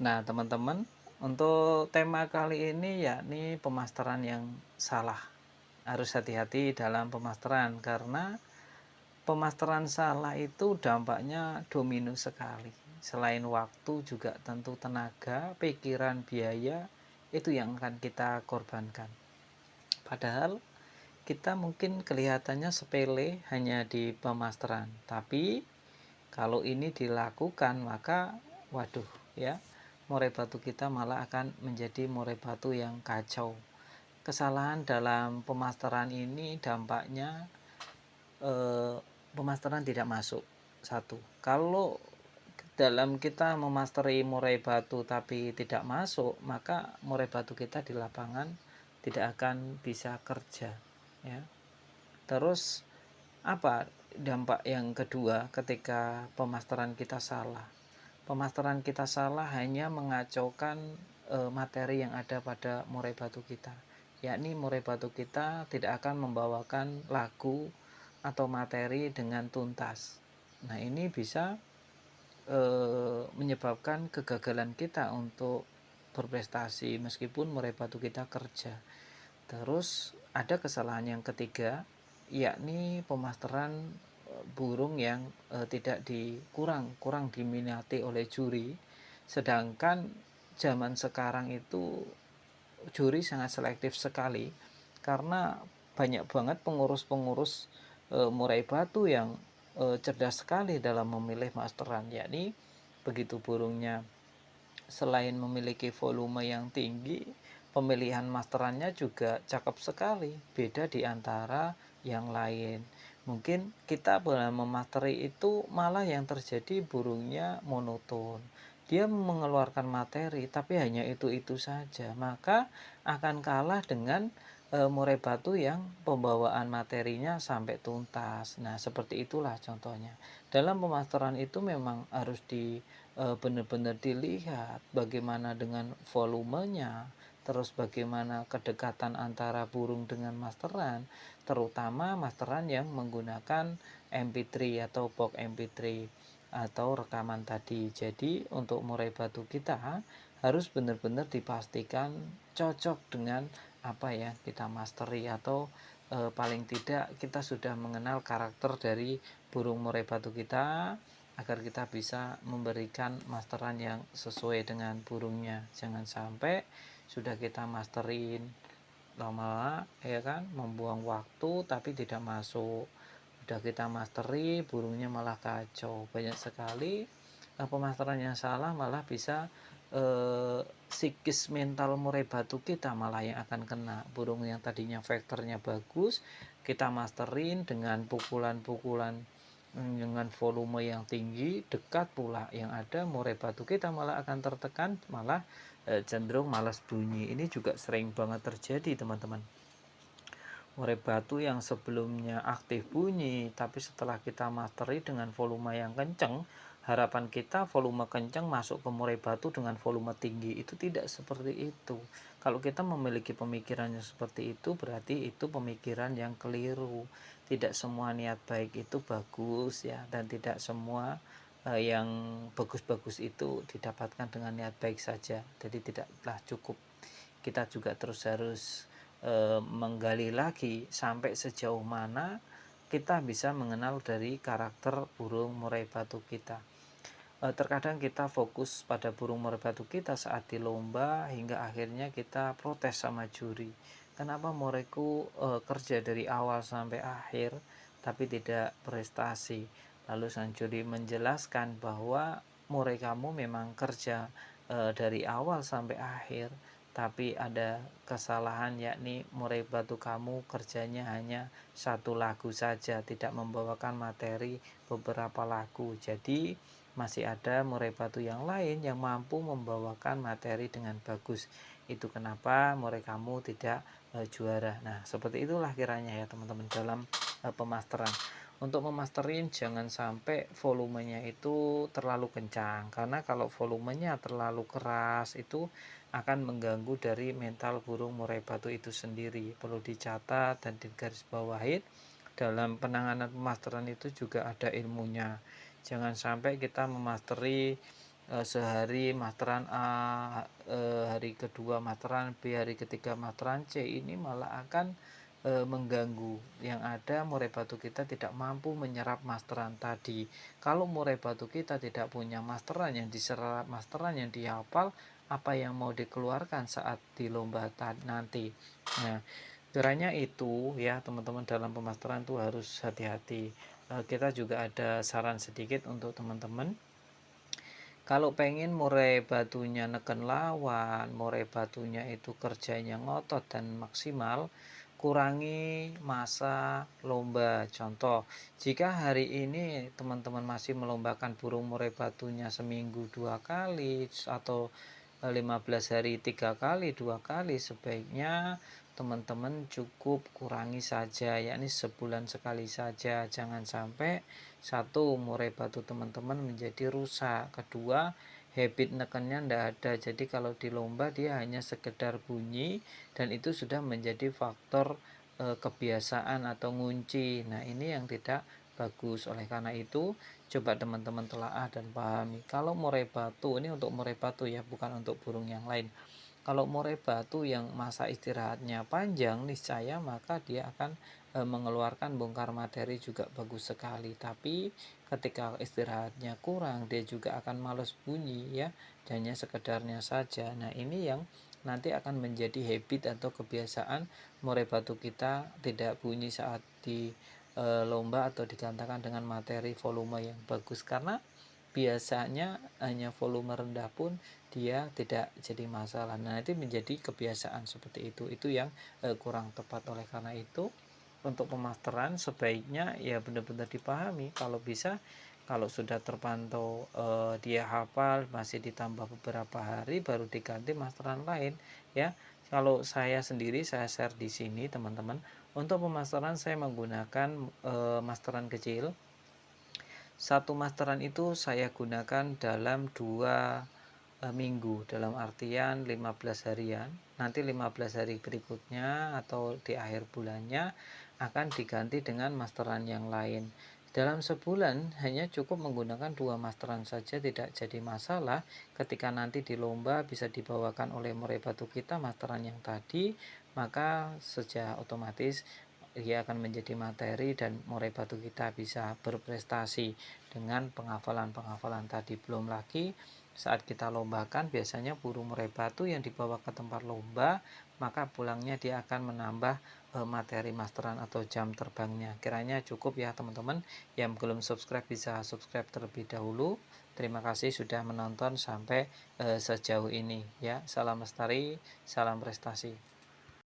Nah, teman-teman, untuk tema kali ini yakni pemasteran yang salah. Harus hati-hati dalam pemasteran karena pemasteran salah itu dampaknya domino sekali. Selain waktu juga tentu tenaga, pikiran, biaya itu yang akan kita korbankan. Padahal kita mungkin kelihatannya sepele hanya di pemasteran, tapi kalau ini dilakukan maka waduh ya, murai batu kita malah akan menjadi murai batu yang kacau. Kesalahan dalam pemasteran ini dampaknya eh, pemasteran tidak masuk. Satu, kalau dalam kita memasteri murai batu tapi tidak masuk, maka murai batu kita di lapangan tidak akan bisa kerja ya. Terus apa dampak yang kedua ketika pemasteran kita salah? Pemasteran kita salah hanya mengacaukan materi yang ada pada murai batu kita, yakni murai batu kita tidak akan membawakan lagu atau materi dengan tuntas. Nah, ini bisa menyebabkan kegagalan kita untuk berprestasi meskipun murai batu kita kerja. Terus ada kesalahan yang ketiga, yakni pemasteran burung yang tidak kurang diminati oleh juri. Sedangkan zaman sekarang itu juri sangat selektif sekali karena banyak banget pengurus-pengurus murai batu yang cerdas sekali dalam memilih masteran, yakni begitu burungnya selain memiliki volume yang tinggi, pemilihan masterannya juga cakep sekali, beda di antara yang lain. Mungkin kita dalam memasteri itu malah yang terjadi burungnya monoton. Dia mengeluarkan materi tapi hanya itu-itu saja, maka akan kalah dengan murai batu yang pembawaan materinya sampai tuntas. Nah, seperti itulah contohnya. Dalam pemasteran itu memang harus benar-benar dilihat bagaimana dengan volumenya, terus bagaimana kedekatan antara burung dengan masteran, terutama masteran yang menggunakan MP3 atau box MP3 atau rekaman tadi. Jadi untuk murai batu kita harus benar-benar dipastikan cocok dengan apa ya kita mastery, atau paling tidak kita sudah mengenal karakter dari burung murai batu kita agar kita bisa memberikan masteran yang sesuai dengan burungnya. Jangan sampai sudah kita masterin lama ya kan, membuang waktu tapi tidak masuk. Udah kita masteri burungnya malah kacau. Banyak sekali pemasteran yang salah malah bisa psikis mental murai batu kita malah yang akan kena. Burung yang tadinya vektornya bagus kita masterin dengan pukulan-pukulan dengan volume yang tinggi, dekat pula yang ada murai batu kita malah akan tertekan, malah cenderung malas bunyi. Ini juga sering banget terjadi teman-teman. Murai batu yang sebelumnya aktif bunyi, tapi setelah kita masteri dengan volume yang kencang, harapan kita volume kencang masuk ke murai batu dengan volume tinggi. Itu tidak seperti itu. Kalau kita memiliki pemikiran yang seperti itu, berarti itu pemikiran yang keliru. Tidak semua niat baik itu bagus ya, dan tidak semua yang bagus-bagus itu didapatkan dengan niat baik saja. Jadi tidaklah cukup, kita juga terus harus menggali lagi sampai sejauh mana kita bisa mengenal dari karakter burung murai batu kita. Terkadang kita fokus pada burung murai batu kita saat di lomba hingga akhirnya kita protes sama juri. Kenapa muraiku kerja dari awal sampai akhir tapi tidak prestasi? Lalu sang juri menjelaskan bahwa murai kamu memang kerja dari awal sampai akhir, tapi ada kesalahan, yakni murai batu kamu kerjanya hanya satu lagu saja, tidak membawakan materi beberapa lagu. Jadi masih ada murai batu yang lain yang mampu membawakan materi dengan bagus. Itu kenapa murai kamu tidak juara. Nah, seperti itulah kiranya ya teman-teman dalam pemasteran. Untuk memasterin jangan sampai volumenya itu terlalu kencang, karena kalau volumenya terlalu keras itu akan mengganggu dari mental burung murai batu itu sendiri. Perlu dicatat dan digarisbawahi, dalam penanganan pemasteran itu juga ada ilmunya. Jangan sampai kita memasteri sehari masteran A, hari kedua masteran B, hari ketiga masteran C, ini malah akan mengganggu. Yang ada murai batu kita tidak mampu menyerap masteran tadi. Kalau murai batu kita tidak punya masteran yang diserap, masteran yang dihafal, apa yang mau dikeluarkan saat di lomba nanti. Nah, kiranya itu ya teman-teman, dalam pemasteran itu harus hati-hati. Kita juga ada saran sedikit untuk teman-teman. Kalau pengen murai batunya neken lawan, murai batunya itu kerjanya ngotot dan maksimal, kurangi masa lomba. Contoh, jika hari ini teman-teman masih melombakan burung murai batunya seminggu 2 kali atau 15 hari 3 kali, 2 kali, sebaiknya teman-teman cukup kurangi saja, yakni sebulan sekali saja. Jangan sampai satu, murai batu teman-teman menjadi rusak. Kedua, habit nekennya tidak ada. Jadi kalau di lomba dia hanya sekedar bunyi dan itu sudah menjadi faktor kebiasaan atau ngunci. Nah, ini yang tidak bagus. Oleh karena itu, coba teman-teman telaah dan pahami. Kalau murai batu, ini untuk murai batu ya, bukan untuk burung yang lain. Kalau murai batu yang masa istirahatnya panjang, niscaya maka dia akan mengeluarkan bongkar materi juga bagus sekali. Tapi ketika istirahatnya kurang, dia juga akan males bunyi ya, hanya sekedarnya saja. Nah, ini yang nanti akan menjadi habit atau kebiasaan murai batu kita tidak bunyi saat di lomba atau digantikan dengan materi volume yang bagus, karena biasanya hanya volume rendah pun dia tidak jadi masalah. Nah, itu menjadi kebiasaan seperti itu yang kurang tepat. Oleh karena itu, untuk pemasteran sebaiknya ya benar-benar dipahami. Kalau bisa, kalau sudah terpantau dia hafal, masih ditambah beberapa hari baru diganti masteran lain ya. Kalau saya sendiri, saya share di sini teman-teman, untuk pemasteran saya menggunakan masteran kecil. Satu masteran itu saya gunakan dalam 2 minggu, dalam artian 15 harian. Nanti 15 hari berikutnya atau di akhir bulannya akan diganti dengan masteran yang lain. Dalam sebulan hanya cukup menggunakan 2 masteran saja, tidak jadi masalah. Ketika nanti di lomba bisa dibawakan oleh murai batu kita masteran yang tadi, maka secara otomatis ia akan menjadi materi dan murai batu kita bisa berprestasi dengan penghafalan-penghafalan tadi. Belum lagi saat kita lombakan, biasanya burung murai batu yang dibawa ke tempat lomba, maka pulangnya dia akan menambah materi masteran atau jam terbangnya. Kiranya cukup ya teman-teman. Yang belum subscribe bisa subscribe terlebih dahulu. Terima kasih sudah menonton sampai sejauh ini ya. Salam lestari, salam prestasi.